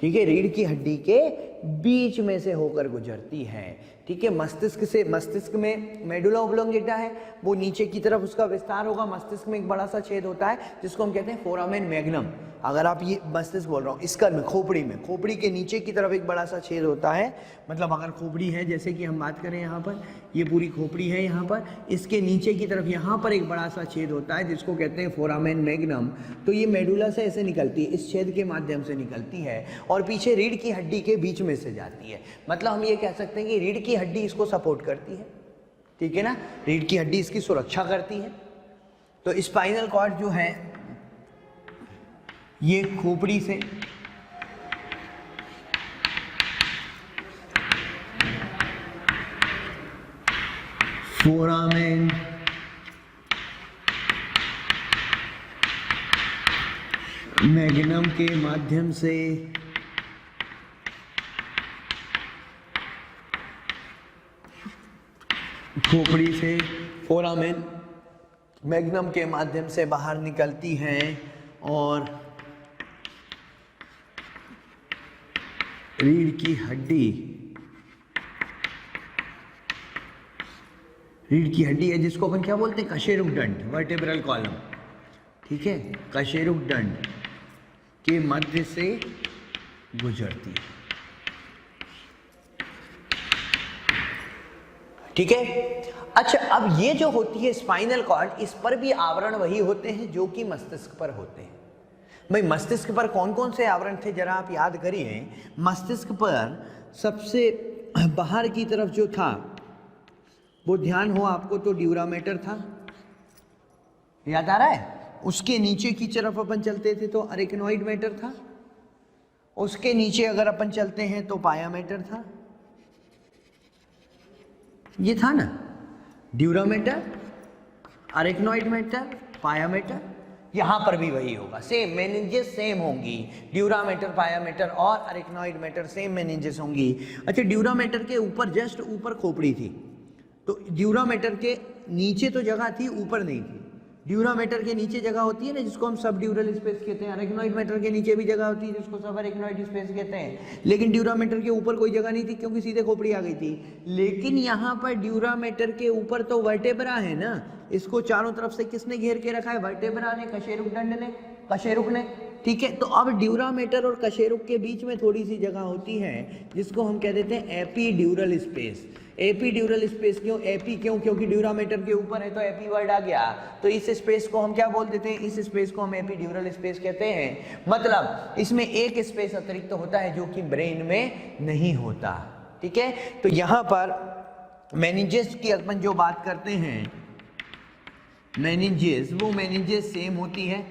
ठीक है, रीढ़ की हड्डी के बीच में से होकर गुजरती है। ठीक है, मस्तिष्क से, मस्तिष्क में मेडुला ओब्लोंगेटा है, वो नीचे की तरफ उसका विस्तार होगा। मस्तिष्क में एक बड़ा सा छेद होता है जिसको हम कहते हैं फोरामेन मैग्नम। अगर आप ये मस्तिष्क बोल रहा हूँ, इसका में खोपड़ी के नीचे की तरफ एक बड़ा सा छेद होता है। मतलब अगर खोपड़ी है, जैसे कि हम बात करें यहाँ पर, ये पूरी खोपड़ी है यहाँ पर, इसके नीचे की तरफ यहाँ पर एक बड़ा सा छेद होता है जिसको कहते हैं फोरामेन मैग्नम। तो ये मेडुला से ऐसे निकलती है, इस छेद के माध्यम से निकलती है और पीछे रीढ़ की हड्डी के बीच में से जाती है। मतलब हम ये कह सकते हैं कि रीढ़ की हड्डी इसको सपोर्ट करती है। ठीक है ना, रीढ़ की हड्डी इसकी सुरक्षा करती है। तो स्पाइनल कॉर्ड जो है ये खोपड़ी से फोरामेन मैग्नम के माध्यम से खोपड़ी से फोरामेन मैग्नम के माध्यम से बाहर निकलती है और रीढ़ की हड्डी है जिसको अपन क्या बोलते हैं, कशेरुक दंड, वर्टेब्रल कॉलम। ठीक है, कशेरुक दंड के मध्य से गुजरती है। ठीक है, अच्छा, अब ये जो होती है स्पाइनल कॉर्ड, इस पर भी आवरण वही होते हैं जो कि मस्तिष्क पर होते हैं। भाई मस्तिष्क पर कौन कौन से आवरण थे जरा आप याद करिए। मस्तिष्क पर सबसे बाहर की तरफ जो था, वो ध्यान हो आपको, तो ड्यूरामेटर था, याद आ रहा है। उसके नीचे की तरफ अपन चलते थे तो अरेक्नोइड मैटर था। उसके नीचे अगर अपन चलते हैं तो पाया मैटर था। ये था ना, ड्यूरामेटर, अरेक्नोइड मैटर, पाया मैटर। यहां पर भी वही होगा, सेम मेनिंजेस सेम होंगी। ड्यूरामेटर, पायामेटर और अरेक्नोइड मैटर सेम मेनिंजेस होंगी। अच्छा, ड्यूरामेटर के ऊपर, जस्ट ऊपर खोपड़ी थी, तो ड्यूरामेटर के नीचे तो जगह थी, ऊपर नहीं थी। ड्यूरामेटर के नीचे जगह होती है ना जिसको हम सब ड्यूरल स्पेस कहते हैं। अरेक्नोइड मैटर के नीचे भी जगह होती है जिसको सब अरेक्नोइड स्पेस कहते हैं। लेकिन ड्यूरामेटर के ऊपर कोई जगह नहीं थी क्योंकि सीधे खोपड़ी आ गई थी। लेकिन यहाँ पर ड्यूरामेटर के ऊपर तो वर्टेब्रा है ना, इसको चारों तरफ से किसने घेर के रखा है, वर्टेब्रा ने, कशेरुक दंड ने, कशेरुक ने। ठीक है, तो अब ड्यूरामेटर और कशेरुक के बीच में थोड़ी सी जगह होती है जिसको हम कह देते हैं एपीड्यूरल स्पेस। एपीड्यूरल स्पेस क्यों, एपी क्यों, क्योंकि ड्यूरामेटर के ऊपर है तो एपी वर्ड आ गया। तो इस स्पेस को हम क्या बोल देते हैं, इस स्पेस को हम एपीड्यूरल स्पेस कहते हैं। मतलब इसमें एक स्पेस अतिरिक्त होता है जो कि ब्रेन में नहीं होता। ठीक है, तो यहां पर मेनिंजेस की अपन जो बात करते हैं, मेनिंजेस, वो मेनिंजेस सेम होती है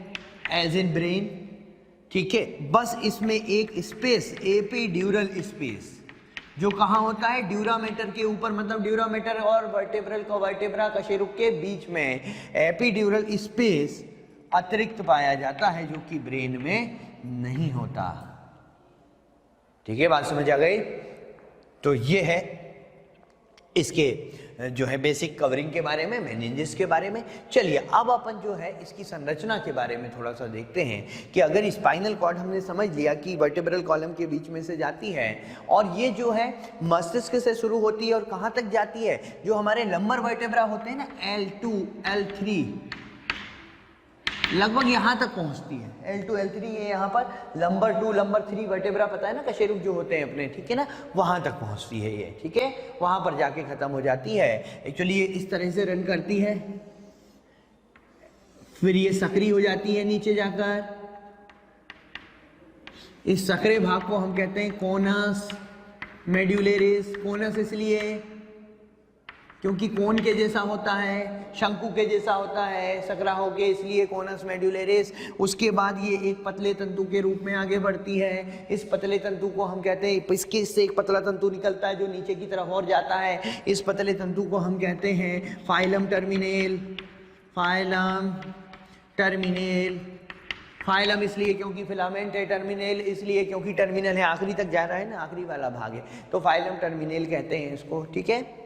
एज इन ब्रेन। ठीक है, बस इसमें एक स्पेस, एपीड्यूरल स्पेस, जो कहाँ होता है, ड्यूरामेटर के ऊपर। मतलब ड्यूरामेटर और वर्टेब्रल को, वर्टेब्रा कशेरुक के बीच में एपीड्यूरल स्पेस अतिरिक्त पाया जाता है जो कि ब्रेन में नहीं होता। ठीक है, बात समझ आ गई। तो ये है इसके जो है बेसिक कवरिंग के बारे में, मेनिंजेस के बारे में। चलिए अब अपन जो है इसकी संरचना के बारे में थोड़ा सा देखते हैं कि अगर स्पाइनल कॉर्ड हमने समझ लिया कि वर्टेब्रल कॉलम के बीच में से जाती है और ये जो है मस्तिष्क से शुरू होती है और कहाँ तक जाती है, जो हमारे लंबर वर्टेब्रा होते हैं ना, L2, L3, लगभग यहाँ तक पहुँचती है। L2, L3 ये यहाँ पर लंबर 2, लंबर 3 वर्टेब्रा, पता है ना, कशेरुक जो होते हैं अपने। ठीक है ना, वहाँ तक पहुँचती है ये। ठीक है, वहाँ पर जाके ख़त्म हो जाती है। एक्चुअली ये इस तरह से रन करती है, फिर ये सक्रिय हो जाती है नीचे जाकर। इस सक्रिय भाग को हम कहते हैं कोनस मेड्यूलेरिस। कोनस इसलिए क्योंकि कोन के जैसा होता है, शंकु के जैसा होता है, सकरा होके, इसलिए कोनस मेड्यूलेरिस। उसके बाद ये एक पतले तंतु के रूप में आगे बढ़ती है। इस पतले तंतु को हम कहते हैं, इसके से एक पतला तंतु निकलता है जो नीचे की तरफ और जाता है। इस पतले तंतु को हम कहते हैं फाइलम टर्मिनेल। फाइलम टर्मिनेल, फाइलम इसलिए क्योंकि फिलामेंट है, टर्मिनेल इसलिए क्योंकि टर्मिनल है, आखिरी तक जा रहा है ना, आखिरी वाला भाग है, तो फाइलम टर्मिनेल कहते हैं इसको। ठीक है,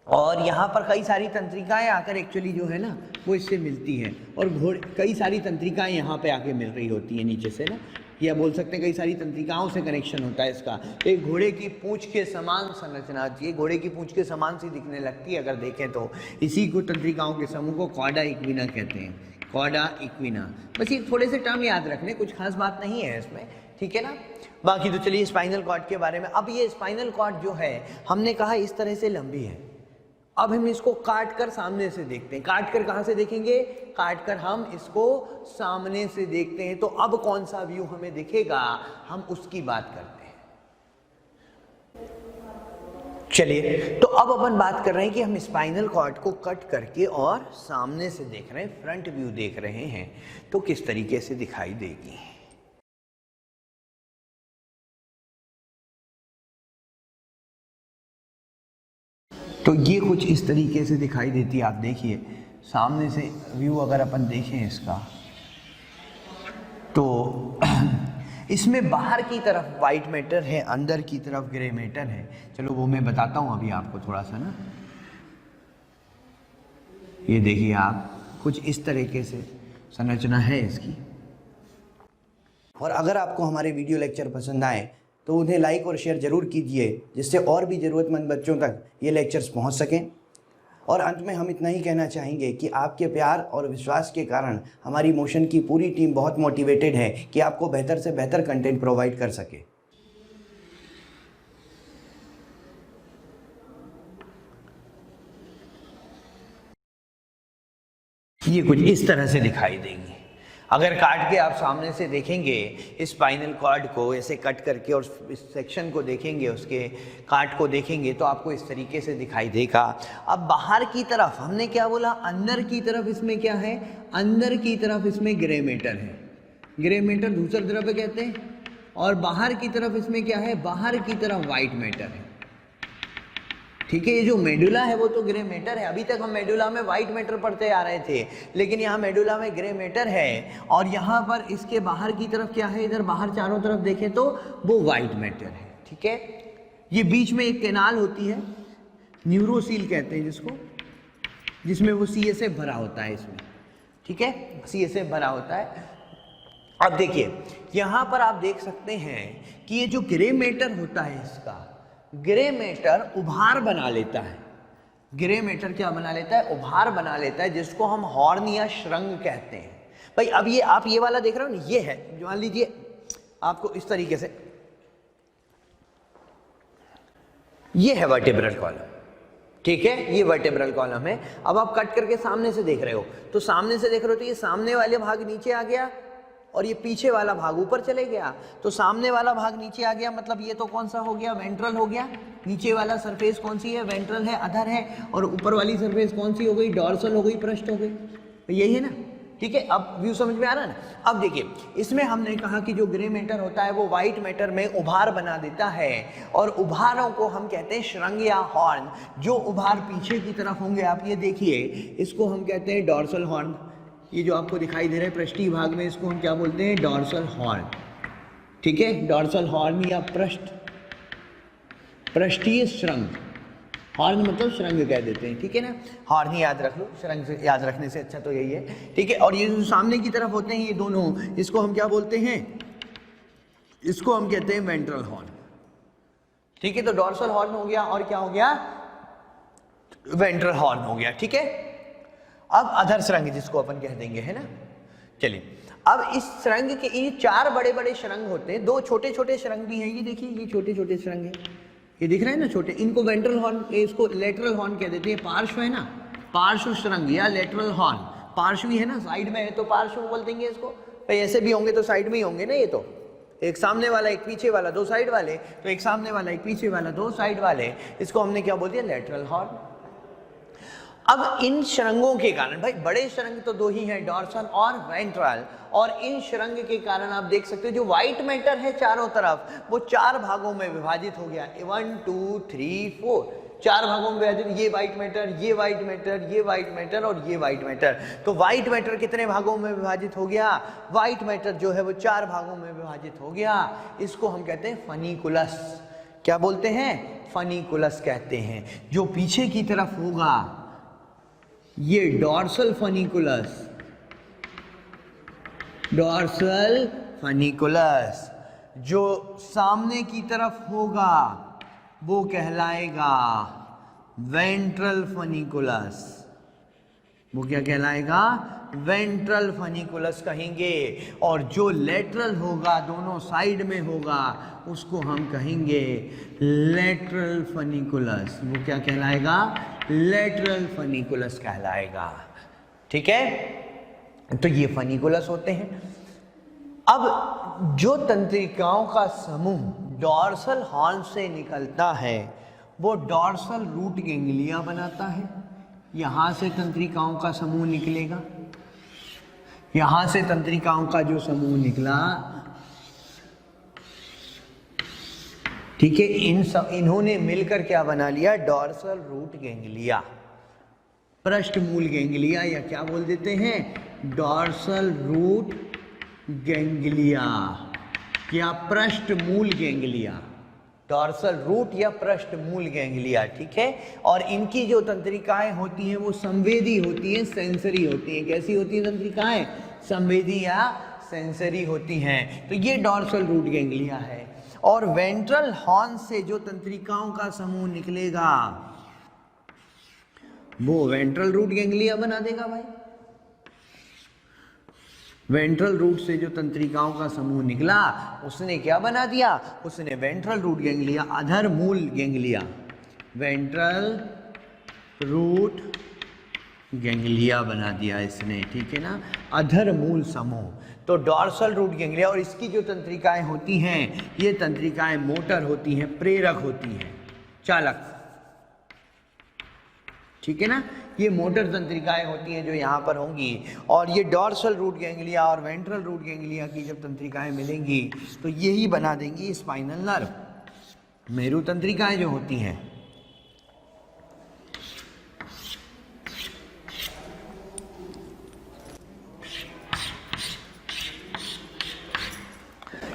और यहाँ पर कई सारी तंत्रिकाएं आकर एक्चुअली जो है ना वो इससे मिलती हैं, और कई सारी तंत्रिकाएं यहाँ पे आके मिल रही होती हैं नीचे से ना। या बोल सकते हैं कई सारी तंत्रिकाओं से कनेक्शन होता है इसका। एक घोड़े की पूंछ के समान संरचना, ये घोड़े की पूंछ के समान सी दिखने लगती है अगर देखें तो, इसी को तंत्रिकाओं के समूह को कॉर्डा इक्विना कहते हैं, कॉर्डा इक्विना। बस ये थोड़े से टर्म याद रखने, कुछ खास बात नहीं है इसमें, ठीक है ना। बाकी तो चलिए स्पाइनल कॉर्ड के बारे में। अब ये स्पाइनल कॉर्ड जो है हमने कहा इस तरह से लंबी है, अब हम इसको काट कर सामने से देखते हैं। काट कर कहाँ से देखेंगे? काट कर हम इसको सामने से देखते हैं। तो अब कौन सा व्यू हमें दिखेगा, हम उसकी बात करते हैं। चलिए, तो अब अपन बात कर रहे हैं कि हम स्पाइनल कॉर्ड को कट करके और सामने से देख रहे हैं, फ्रंट व्यू देख रहे हैं, तो किस तरीके से दिखाई देगी। तो ये कुछ इस तरीके से दिखाई देती है। आप देखिए सामने से व्यू अगर अपन देखें इसका, तो इसमें बाहर की तरफ वाइट मैटर है, अंदर की तरफ ग्रे मैटर है। चलो वो मैं बताता हूं अभी आपको थोड़ा सा ना। ये देखिए आप, कुछ इस तरीके से संरचना है इसकी। और अगर आपको हमारे वीडियो लेक्चर पसंद आए तो उन्हें लाइक और शेयर ज़रूर कीजिए, जिससे और भी ज़रूरतमंद बच्चों तक ये लेक्चर्स पहुंच सकें। और अंत में हम इतना ही कहना चाहेंगे कि आपके प्यार और विश्वास के कारण हमारी मोशन की पूरी टीम बहुत मोटिवेटेड है कि आपको बेहतर से बेहतर कंटेंट प्रोवाइड कर सके। ये कुछ इस तरह से दिखाई देंगी। अगर काट के आप सामने से देखेंगे स्पाइनल कॉर्ड को, ऐसे कट करके और इस सेक्शन को देखेंगे, उसके काट को देखेंगे, तो आपको इस तरीके से दिखाई देगा। अब बाहर की तरफ हमने क्या बोला, अंदर की तरफ इसमें क्या है, अंदर की तरफ इसमें ग्रे मैटर है, ग्रे मैटर धूसर द्रव्य कहते हैं। और बाहर की तरफ इसमें क्या है, बाहर की तरफ वाइट मैटर है, ठीक है। ये जो मेडुला है वो तो ग्रे मैटर है। अभी तक हम मेडुला में वाइट मैटर पढ़ते आ रहे थे, लेकिन यहाँ मेडुला में ग्रे मैटर है। और यहाँ पर इसके बाहर की तरफ क्या है, इधर बाहर चारों तरफ देखें तो वो वाइट मैटर है, ठीक है। ये बीच में एक कैनाल होती है, न्यूरोसील कहते हैं जिसको, जिसमें वो CSF भरा होता है इसमें, ठीक है, CSF भरा होता है। अब देखिए यहाँ पर आप देख सकते हैं कि ये जो ग्रे मैटर होता है इसका, ग्रे मैटर उभार बना लेता है। ग्रे मैटर क्या बना लेता है, उभार बना लेता है, जिसको हम हॉर्न या श्रृंग कहते हैं। भाई अब ये आप ये वाला देख रहे हो ना, ये है, मान लीजिए आपको इस तरीके से, ये है वर्टेब्रल कॉलम, ठीक है, ये वर्टेब्रल कॉलम है। अब आप कट करके सामने से देख रहे हो, तो सामने से देख रहे हो तो ये सामने वाले भाग नीचे आ गया और ये पीछे वाला भाग ऊपर चले गया। तो सामने वाला भाग नीचे आ गया, मतलब ये तो कौन सा हो गया, वेंट्रल हो गया। नीचे वाला सरफेस कौन सी है, वेंट्रल है, अधर है। और ऊपर वाली सरफेस कौन सी हो गई, डॉर्सल हो गई, पृष्ठ हो गई। तो यही है ना, ठीक है। अब व्यू समझ में आ रहा है ना। अब देखिए इसमें हमने कहा कि जो ग्रे मैटर होता है वो वाइट मैटर में उभार बना देता है, और उभारों को हम कहते हैं श्रृंग या हॉर्न। जो उभार पीछे की तरफ होंगे, आप ये देखिए, इसको हम कहते हैं डॉर्सल हॉर्न। ये जो आपको दिखाई दे रहा है पृष्ठीय भाग में, इसको हम क्या बोलते हैं, डॉर्सल हॉर्न, ठीक है। डॉर्सल हॉर्न या पृष्ठीय श्रृंग, हॉर्न मतलब श्रृंग कह देते हैं, ठीक है ना। हॉर्न ही याद रख लो, श्रृंग से याद रखने से अच्छा तो यही है, ठीक है। और ये जो सामने की तरफ होते हैं ये दोनों, इसको हम क्या बोलते हैं, इसको हम कहते हैं वेंट्रल हॉर्न, ठीक है। तो डॉर्सल हॉर्न हो गया, और क्या हो गया, वेंट्रल हॉर्न हो गया, ठीक है। अब अधर श्रृंग जिसको अपन कह देंगे, है ना। चलिए अब इस श्रृंग के ये चार बड़े बड़े श्रृंग होते हैं, दो छोटे छोटे श्रृंग भी हैं। ये देखिए ये छोटे छोटे श्रृंग हैं, ये दिख रहे हैं ना छोटे, इनको वेंट्रल हॉर्न, इसको लेटरल हॉर्न कह देते हैं। पार्श्व है ना, पार्श्व श्रृंग या लेटरल हॉर्न, पार्श्वी है ना, साइड में है तो पार्श्व बोल देंगे इसको। भाई ऐसे भी होंगे तो साइड में ही होंगे ना, ये तो एक सामने वाला एक पीछे वाला, दो साइड वाले, तो एक सामने वाला एक पीछे वाला, दो साइड वाले, इसको हमने क्या बोल दिया, लेटरल हॉर्न। अब इन श्रृंगों के कारण, भाई बड़े श्रृंग तो दो ही हैं, डॉर्सल और वेंट्रल, और इन श्रृंग के कारण आप देख सकते हो जो व्हाइट मैटर है चारों तरफ, वो चार भागों में विभाजित हो गया। 1 2 3 4 चार भागों में विभाजित, ये व्हाइट मैटर, ये व्हाइट मैटर, ये व्हाइट मैटर और ये व्हाइट मैटर। तो व्हाइट मैटर कितने भागों में विभाजित हो गया, व्हाइट मैटर जो है वो चार भागों में विभाजित हो गया। इसको हम कहते हैं फनिकुलस। क्या बोलते हैं, फनिकुलस कहते हैं। जो पीछे की तरफ होगा ये डॉर्सल फनिकुलस, डॉर्सल फनिकुलस। जो सामने की तरफ होगा वो कहलाएगा वेंट्रल फनिकुलस। वो क्या कहलाएगा? वेंट्रल फनिकुलस कहेंगे। और जो लेटरल होगा, दोनों साइड में होगा, उसको हम कहेंगे लेटरल फनिकुलस। वो क्या कहलाएगा? लेटरल फनिकुलस कहलाएगा। ठीक है, तो ये फनिकुलस होते हैं। अब जो तंत्रिकाओं का समूह डॉर्सल हॉर्न से निकलता है वो डॉर्सल रूट गैंग्लिया बनाता है। यहां से तंत्रिकाओं का समूह निकलेगा। यहां से तंत्रिकाओं का जो समूह निकला, ठीक है, इन्होंने मिलकर क्या बना लिया? डॉर्सल रूट गैंग्लिया, पृष्ठमूल गैंग्लिया, या क्या बोल देते हैं? डॉर्सल रूट गैंग्लिया या पृष्ठमूल गैंग्लिया। डॉर्सल रूट या पृष्ठमूल गैंग्लिया। ठीक है, और इनकी जो तंत्रिकाएं होती हैं वो संवेदी होती हैं, सेंसरी होती हैं। कैसी होती हैं तंत्रिकाएं? संवेदी या सेंसरी होती हैं। तो ये डॉर्सल रूट गैंग्लिया है। और वेंट्रल हॉर्न से जो तंत्रिकाओं का समूह निकलेगा वो वेंट्रल रूट गैंग्लिया बना देगा भाई। वेंट्रल रूट से जो तंत्रिकाओं का समूह निकला उसने क्या बना दिया? उसने वेंट्रल रूट गैंग्लिया, अधर मूल गैंग्लिया, वेंट्रल रूट गैंग्लिया बना दिया इसने। ठीक है ना, अधर मूल समूह। तो डॉर्सल रूट गैंग्लिया, और इसकी जो तंत्रिकाएं होती हैं ये तंत्रिकाएं मोटर होती हैं, प्रेरक होती हैं, चालक। ठीक है ना, ये मोटर तंत्रिकाएं होती हैं जो यहाँ पर होंगी। और ये डॉर्सल रूट गैंग्लिया और वेंट्रल रूट गैंग्लिया की जब तंत्रिकाएं मिलेंगी तो यही बना देंगी स्पाइनल नर्व, मेरु तंत्रिकाएं जो होती हैं।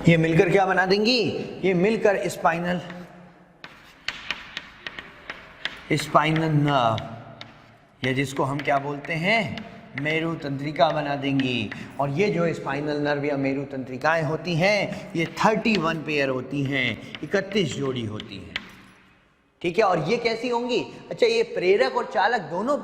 ये मिलकर क्या बना देंगी? ये मिलकर स्पाइनल नर्व, या जिसको हम क्या बोलते हैं? मेरु तंत्रिका बना देंगी। और ये जो स्पाइनल नर्व या मेरु तंत्रिकाएं होती हैं ये 31 पेयर होती हैं, 31 जोड़ी होती हैं। ठीक है, और ये कैसी होंगी? अच्छा, ये प्रेरक और चालक दोनों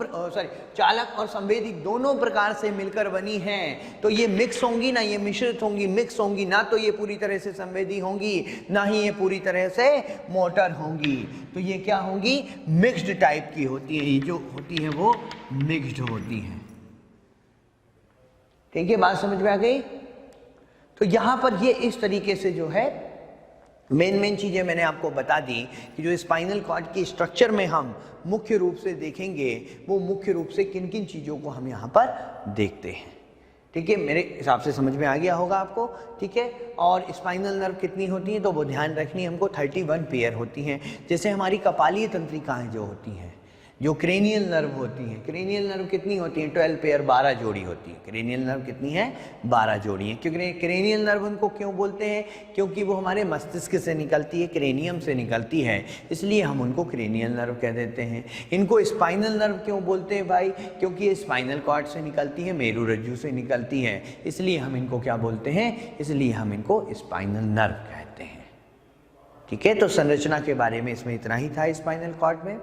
चालक और संवेदी दोनों प्रकार से मिलकर बनी हैं। तो ये मिक्स होंगी ना, ये मिश्रित होंगी, मिक्स होंगी ना। तो ये पूरी तरह से संवेदी होंगी, ना ही ये पूरी तरह से मोटर होंगी। तो ये क्या होंगी? मिक्स्ड टाइप की होती है। ये जो होती है वो मिक्स्ड होती है। ठीक है, बात समझ में आ गई? तो यहां पर ये इस तरीके से जो है मेन चीज़ें मैंने आपको बता दी कि जो स्पाइनल कॉर्ड की स्ट्रक्चर में हम मुख्य रूप से देखेंगे वो मुख्य रूप से किन किन चीज़ों को हम यहाँ पर देखते हैं। ठीक है, मेरे हिसाब से समझ में आ गया होगा आपको। ठीक है, और स्पाइनल नर्व कितनी होती हैं तो वो ध्यान रखनी हमको 31 पेयर होती हैं। जैसे हमारी कपालीय तंत्रिकाएँ जो होती हैं, जो क्रेनियल नर्व होती हैं, क्रेनियल नर्व कितनी होती हैं? 12 पेयर, 12 जोड़ी होती है। क्रेनियल नर्व कितनी है? 12 जोड़ी है। क्योंकि क्रेनियल नर्व उनको क्यों बोलते हैं? क्योंकि वो हमारे मस्तिष्क से निकलती है, क्रेनियम से निकलती है, इसलिए हम उनको क्रेनियल नर्व कह देते हैं। इनको स्पाइनल नर्व क्यों बोलते हैं भाई? क्योंकि ये स्पाइनल कॉर्ड से निकलती है, मेरु रज्जु से निकलती है, इसलिए हम इनको क्या बोलते हैं? इसलिए हम इनको स्पाइनल नर्व कहते हैं। ठीक है, तो संरचना के बारे में इसमें इतना ही था। स्पाइनल कॉर्ड में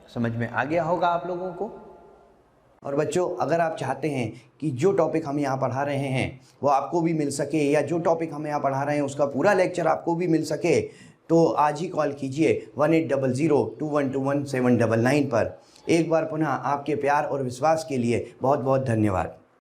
समझ में आ गया होगा आप लोगों को। और बच्चों, अगर आप चाहते हैं कि जो टॉपिक हम यहाँ पढ़ा रहे हैं वो आपको भी मिल सके, या जो टॉपिक हम यहाँ पढ़ा रहे हैं उसका पूरा लेक्चर आपको भी मिल सके, तो आज ही कॉल कीजिए 18002121 799 पर। एक बार पुनः आपके प्यार और विश्वास के लिए बहुत बहुत धन्यवाद।